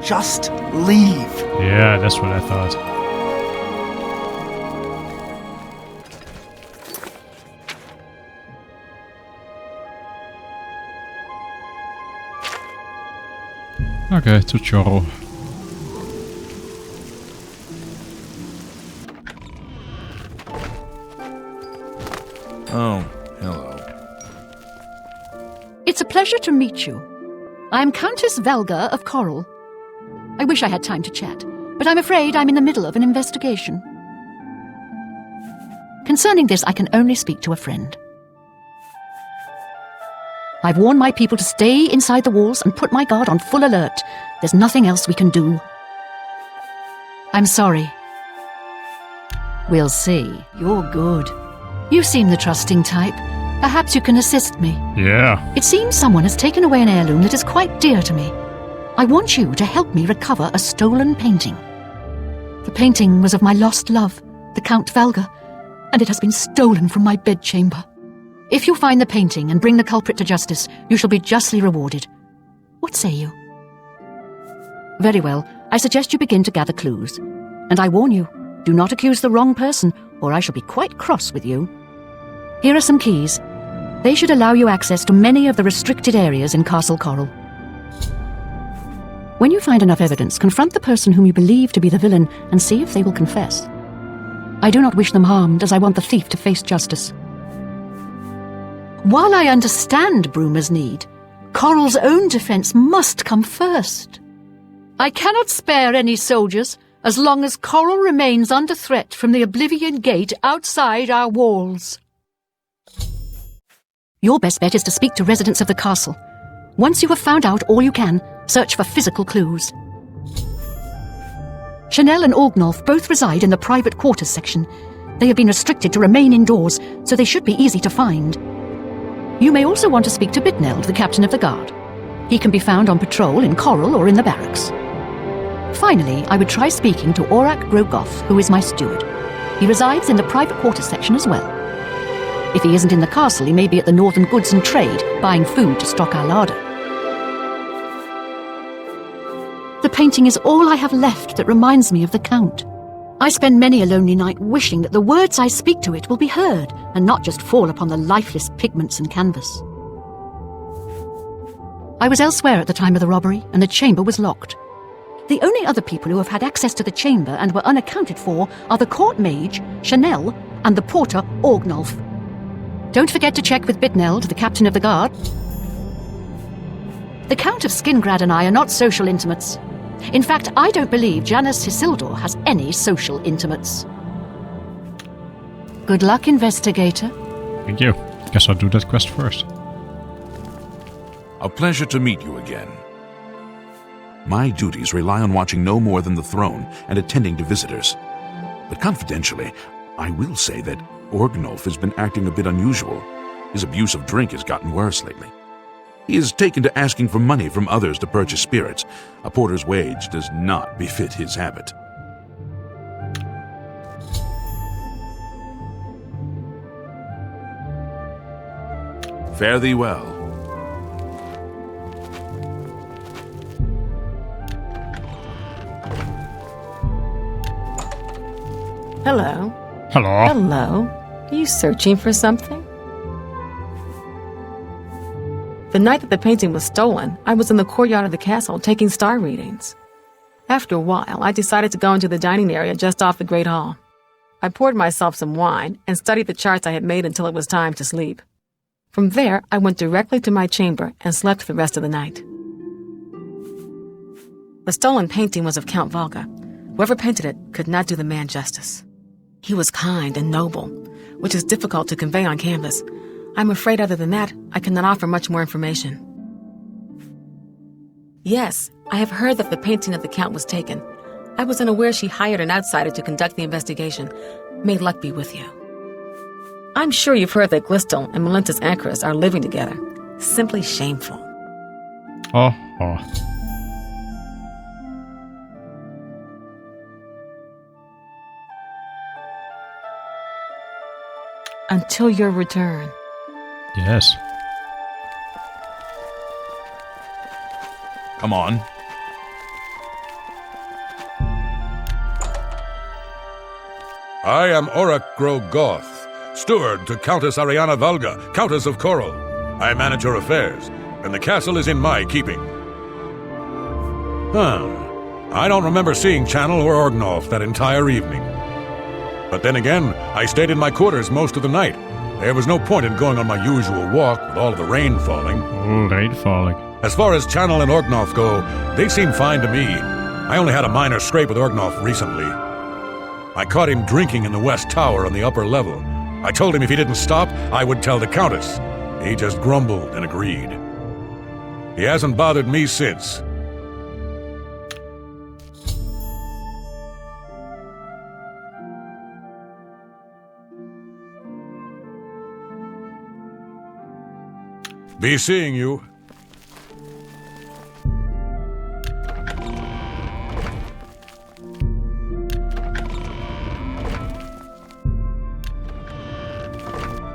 Just leave. Yeah, that's what I thought. Okay, to Chorro. Oh, hello. It's a pleasure to meet you. I'm Countess Velga of Coral. I wish I had time to chat, but I'm afraid I'm in the middle of an investigation. Concerning this, I can only speak to a friend. I've warned my people to stay inside the walls and put my guard on full alert. There's nothing else we can do. I'm sorry. We'll see. You're good. You seem the trusting type. Perhaps you can assist me. Yeah. It seems someone has taken away an heirloom that is quite dear to me. I want you to help me recover a stolen painting. The painting was of my lost love, the Count Valga, and it has been stolen from my bedchamber. If you find the painting and bring the culprit to justice, you shall be justly rewarded. What say you? Very well. I suggest you begin to gather clues. And I warn you, do not accuse the wrong person, or I shall be quite cross with you. Here are some keys. They should allow you access to many of the restricted areas in Castle Coral. When you find enough evidence, confront the person whom you believe to be the villain and see if they will confess. I do not wish them harmed, as I want the thief to face justice. While I understand Bruma's need, Coral's own defense must come first. I cannot spare any soldiers as long as Coral remains under threat from the Oblivion Gate outside our walls. Your best bet is to speak to residents of the castle. Once you have found out all you can, search for physical clues. Chanel and Orgnolf both reside in the private quarters section. They have been restricted to remain indoors, so they should be easy to find. You may also want to speak to Bitneld, the captain of the guard. He can be found on patrol in Coral or in the barracks. Finally, I would try speaking to Arrgh Grogoth, who is my steward. He resides in the private quarters section as well. If he isn't in the castle, he may be at the Northern Goods and Trade, buying food to stock our larder. The painting is all I have left that reminds me of the Count. I spend many a lonely night wishing that the words I speak to it will be heard, and not just fall upon the lifeless pigments and canvas. I was elsewhere at the time of the robbery, and the chamber was locked. The only other people who have had access to the chamber and were unaccounted for are the court mage, Chanel, and the porter, Orgnolf. Don't forget to check with Bitneld, the captain of the guard. The Count of Skingrad and I are not social intimates. In fact, I don't believe Janus Isildur has any social intimates. Good luck, investigator. Thank you. Guess I'll do that quest first. A pleasure to meet you again. My duties rely on watching no more than the throne and attending to visitors. But confidentially, I will say that Orgnolf has been acting a bit unusual. His abuse of drink has gotten worse lately. He has taken to asking for money from others to purchase spirits. A porter's wage does not befit his habit. Fare thee well. Hello. Hello. Hello. Are you searching for something? The night that the painting was stolen, I was in the courtyard of the castle taking star readings. After a while, I decided to go into the dining area just off the Great Hall. I poured myself some wine and studied the charts I had made until it was time to sleep. From there, I went directly to my chamber and slept the rest of the night. The stolen painting was of Count Valga. Whoever painted it could not do the man justice. He was kind and noble, which is difficult to convey on canvas. I'm afraid other than that, I cannot offer much more information. Yes, I have heard that the painting of the Count was taken. I was unaware she hired an outsider to conduct the investigation. May luck be with you. I'm sure you've heard that Glistel and Melintus Ancrus are living together. Simply shameful. Oh. Until your return. Yes. Come on. I am Arrgh Goth, steward to Countess Ariana Valga, Countess of Coral. I manage her affairs, and the castle is in my keeping. I don't remember seeing Channel or Arrgh that entire evening. But then again, I stayed in my quarters most of the night. There was no point in going on my usual walk with all of the rain falling. Oh, rain falling. As far as Channel and Arrgh go, they seem fine to me. I only had a minor scrape with Arrgh recently. I caught him drinking in the West Tower on the upper level. I told him if he didn't stop, I would tell the Countess. He just grumbled and agreed. He hasn't bothered me since. Be seeing you.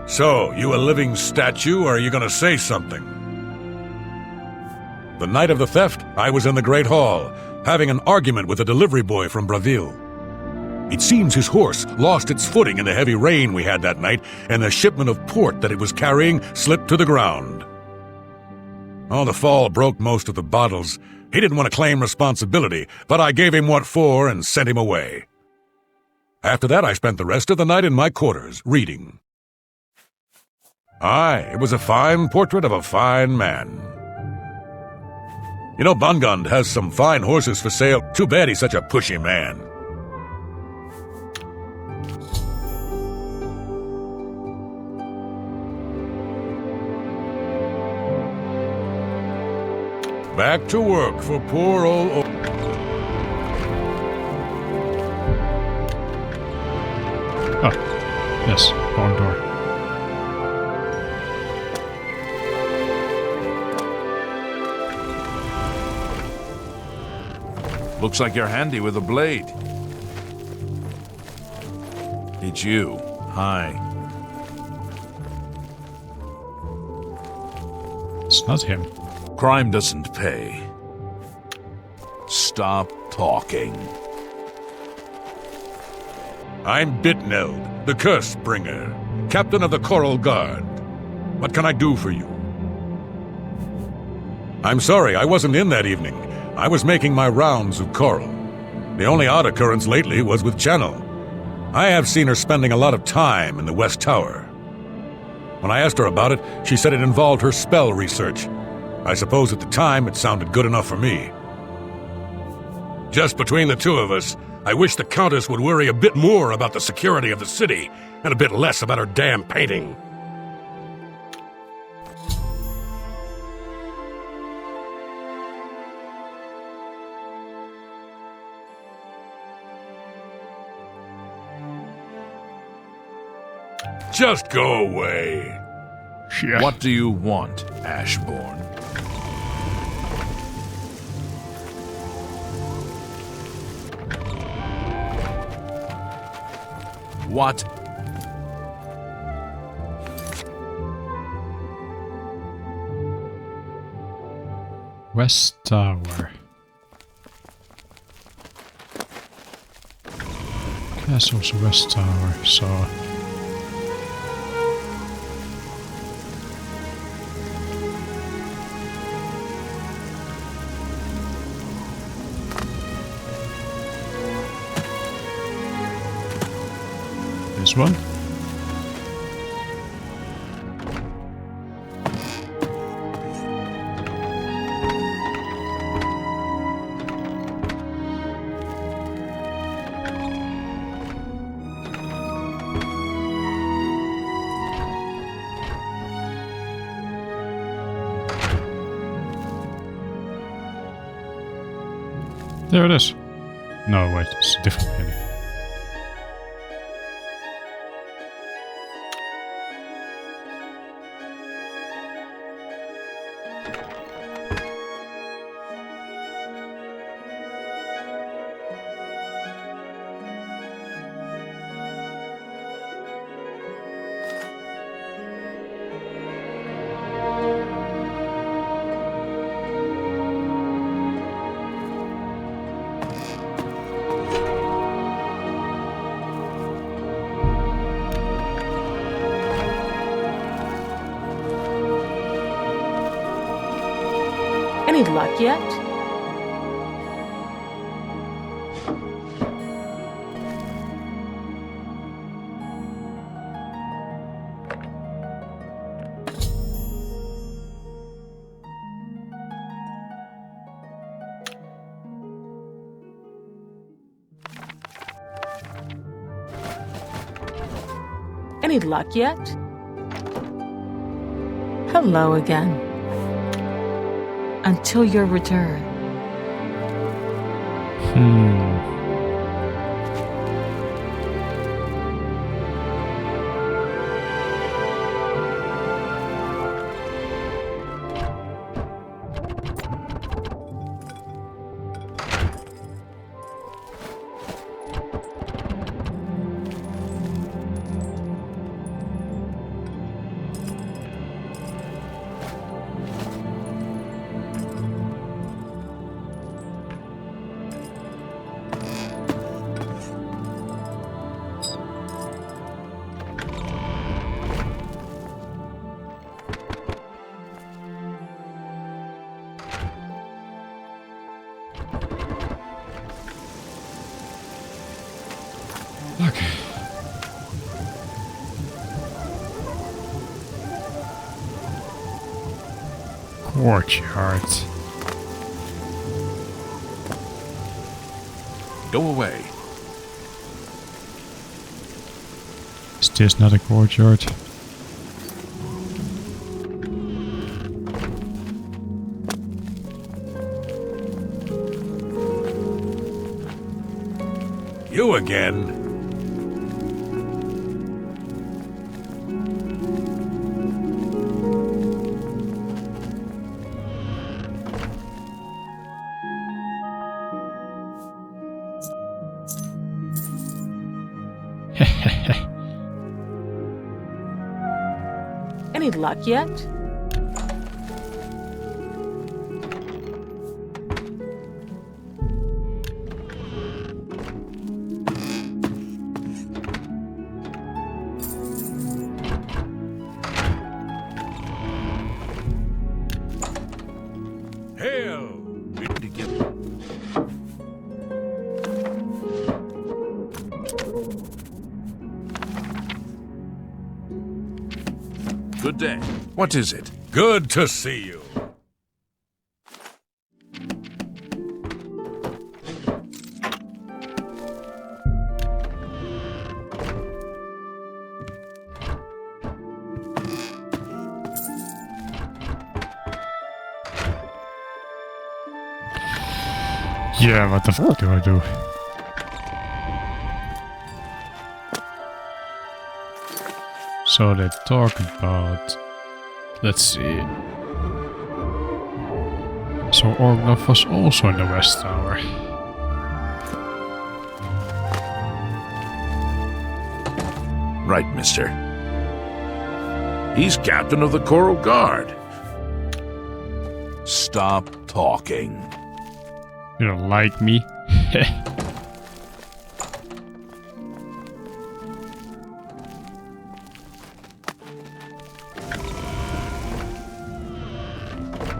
So, you a living statue, or are you gonna say something? The night of the theft, I was in the Great Hall, having an argument with a delivery boy from Braville. It seems his horse lost its footing in the heavy rain we had that night, and the shipment of port that it was carrying slipped to the ground. Oh, the fall broke most of the bottles. He didn't want to claim responsibility, but I gave him what for and sent him away. After that, I spent the rest of the night in my quarters, reading. Aye, it was a fine portrait of a fine man. You know, Bangand has some fine horses for sale. Too bad he's such a pushy man. Back to work for poor old... Oh, yes, barn door. Looks like you're handy with a blade. It's you. Hi. It's not him. Crime doesn't pay. Stop talking. I'm Bitneld, the Curse Bringer, captain of the Coral Guard. What can I do for you? I'm sorry, I wasn't in that evening. I was making my rounds of Coral. The only odd occurrence lately was with Channel. I have seen her spending a lot of time in the West Tower. When I asked her about it, she said it involved her spell research. I suppose at the time it sounded good enough for me. Just between the two of us, I wish the Countess would worry a bit more about the security of the city and a bit less about her damn painting. Just go away. Yeah. What do you want, Ashbourne? What? West Tower. Castle's West Tower, so... This one. There it is. No, wait, it's a different painting. Any luck yet? Any luck yet? Hello again. Until your return. Okay. Courtyard. Go away. Is this not a courtyard? You again? Any luck yet? Hail! Good day. What is it? Good to see you. Yeah, what the fuck do I do? So they talk about... Let's see. So Arrgh was also in the West Tower. Right, mister. He's captain of the Coral Guard. Stop talking. You don't like me?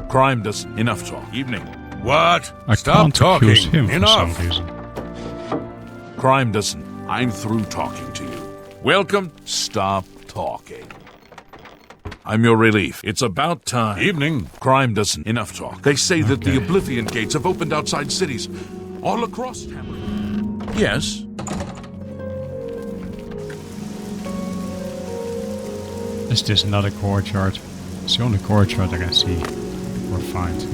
Crime does... Enough talk. Evening. What? I Stop can't talking. accuse him Enough. for some reason. Crime doesn't... I'm through talking to you. Welcome. Stop talking. I'm your relief. It's about time. Evening. Crime doesn't... Enough talk. They say that the Oblivion gates have opened outside cities. All across Hamlet. Yes. Is this another courtyard? It's the only courtyard I can see or find.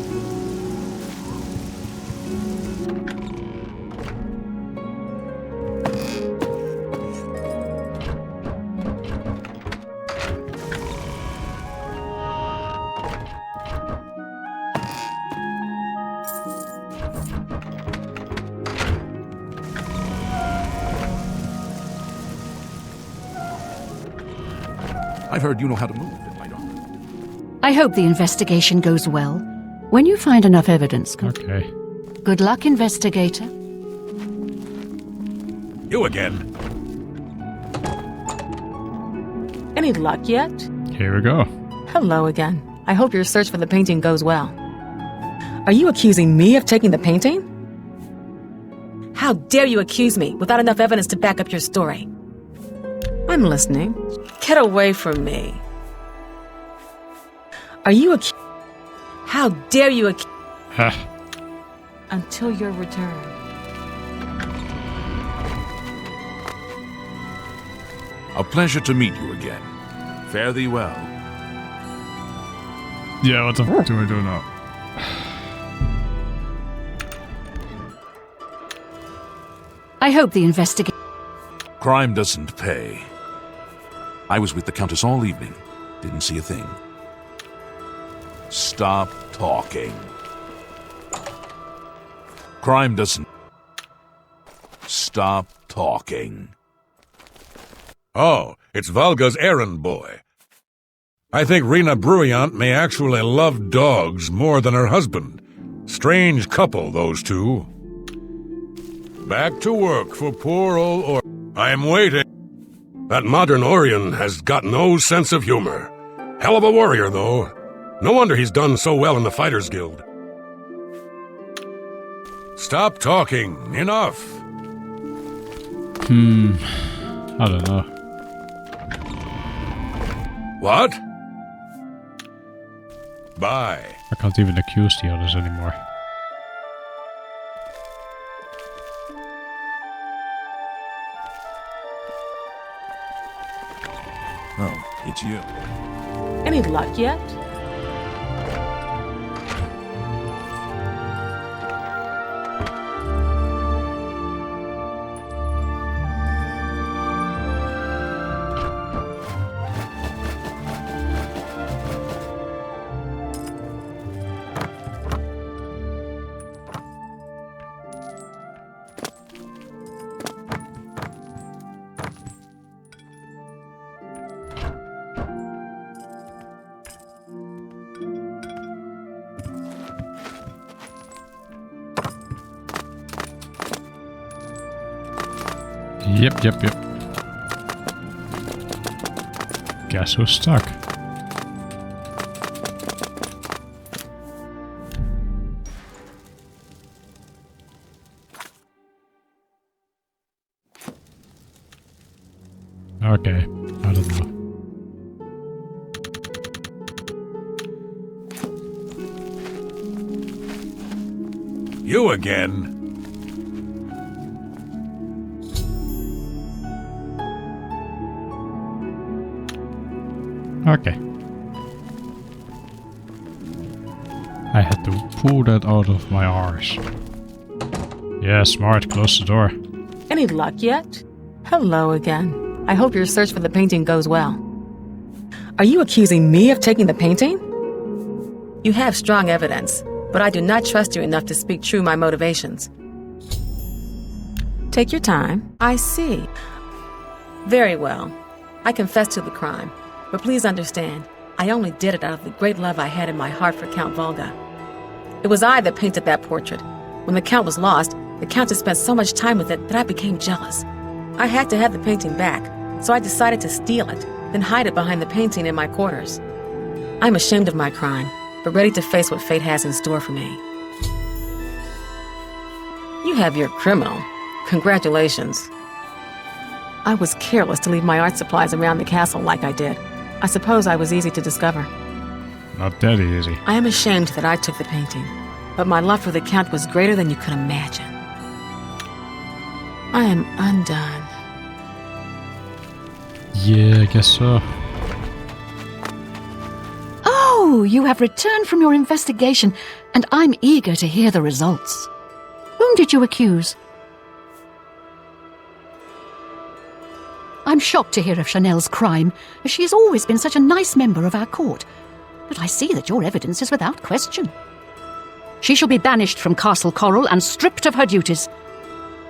I've heard you know how to move in my daughter. I hope the investigation goes well. When you find enough evidence, Okay. good luck, investigator. You again. Any luck yet? Here we go. Hello again. I hope your search for the painting goes well. Are you accusing me of taking the painting? How dare you accuse me without enough evidence to back up your story? I'm listening. Get away from me. Are you How dare you Until your return. A pleasure to meet you again. Fare thee well. Yeah, what the fuck do I do now? I hope the investigation... Crime doesn't pay. I was with the Countess all evening. Didn't see a thing. Stop talking. Crime doesn't... Stop talking. Oh, it's Valga's errand boy. I think Rena Bruyant may actually love dogs more than her husband. Strange couple, those two. Back to work for poor old I'm waiting. That modern Orion has got no sense of humor. Hell of a warrior, though. No wonder he's done so well in the Fighters Guild. Stop talking. Enough. I don't know. What? Bye. I can't even accuse the others anymore. Oh, it's you. Any luck yet? Yep. Guess who's stuck? Okay, I don't know. You again? Okay. I had to pull that out of my arse. Yeah, smart. Close the door. Any luck yet? Hello again. I hope your search for the painting goes well. Are you accusing me of taking the painting? You have strong evidence, but I do not trust you enough to speak true my motivations. Take your time. I see. Very well. I confess to the crime. But please understand, I only did it out of the great love I had in my heart for Count Valga. It was I that painted that portrait. When the Count was lost, the Countess spent so much time with it that I became jealous. I had to have the painting back, so I decided to steal it, then hide it behind the painting in my quarters. I'm ashamed of my crime, but ready to face what fate has in store for me. You have your criminal. Congratulations. I was careless to leave my art supplies around the castle like I did. I suppose I was easy to discover. Not that easy. I am ashamed that I took the painting, but my love for the Count was greater than you could imagine. I am undone. Yeah, I guess so. Oh, you have returned from your investigation, and I'm eager to hear the results. Whom did you accuse? I'm shocked to hear of Chanel's crime, as she has always been such a nice member of our court. But I see that your evidence is without question. She shall be banished from Castle Coral and stripped of her duties.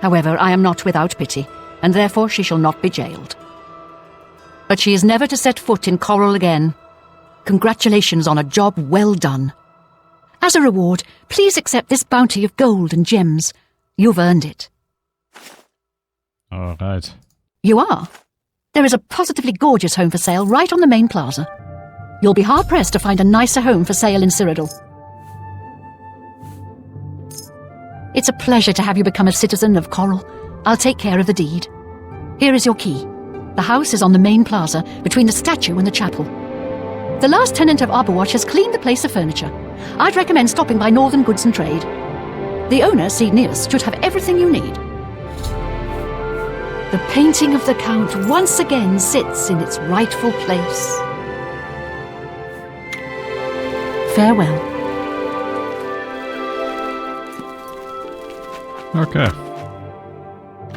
However, I am not without pity, and therefore she shall not be jailed. But she is never to set foot in Coral again. Congratulations on a job well done. As a reward, please accept this bounty of gold and gems. You've earned it. All right. You are. There is a positively gorgeous home for sale right on the main plaza. You'll be hard-pressed to find a nicer home for sale in Cyrodiil. It's a pleasure to have you become a citizen of Coral. I'll take care of the deed. Here is your key. The house is on the main plaza, between the statue and the chapel. The last tenant of Arborwatch has cleaned the place of furniture. I'd recommend stopping by Northern Goods and Trade. The owner, Cyrodiil, should have everything you need. The painting of the Count once again sits in its rightful place. Farewell. Okay.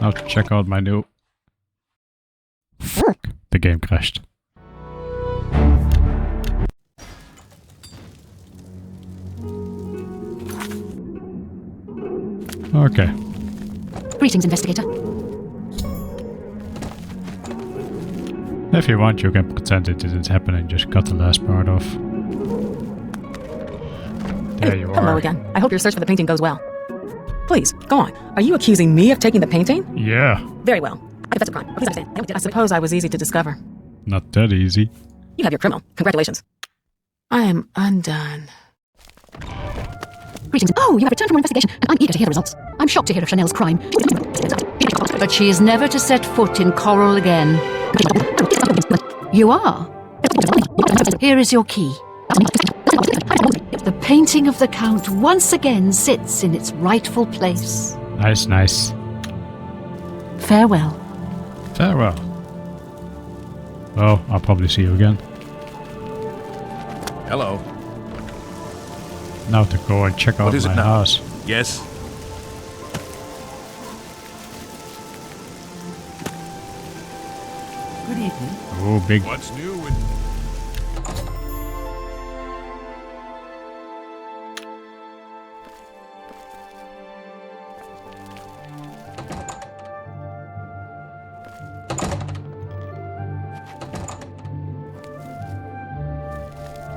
Now to check out my new... Fuck! The game crashed. Okay. Greetings, investigator. If you want, you can pretend it didn't happen and just cut the last part off. There you are. Hello again. I hope your search for the painting goes well. Please, go on. Are you accusing me of taking the painting? Yeah. Very well. I confess a crime. Please understand. I suppose I was easy to discover. Not that easy. You have your criminal. Congratulations. I am undone. Greetings. Oh, you have returned from your investigation, and I'm eager to hear the results. I'm shocked to hear of Chanel's crime. But she is never to set foot in Coral again. You are. Here is your key. The painting of the Count once again sits in its rightful place. Nice, nice. Farewell. Farewell. Well, I'll probably see you again. Hello. Now to go and check out What is my it now? house. Yes? Good evening. Oh, big. What's new with...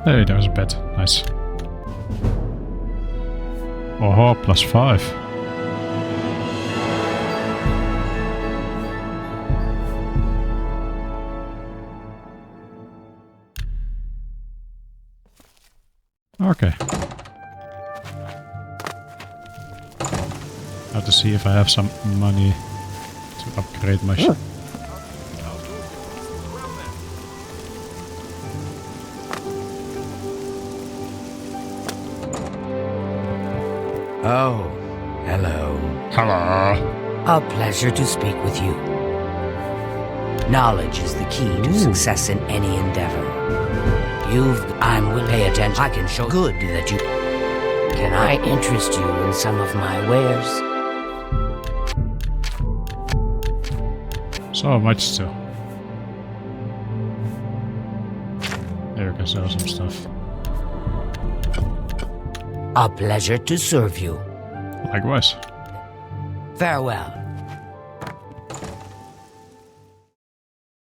Hey, there's a bed. Nice. Oh, +5. Okay. Now to see if I have some money to upgrade my ship. Oh, hello. Hello. A pleasure to speak with you. Knowledge is the key to success in any endeavor. I'm will pay attention. I can show good that you... Can I interest you in some of my wares? So much still. There we can sell some stuff. A pleasure to serve you. Likewise. Farewell.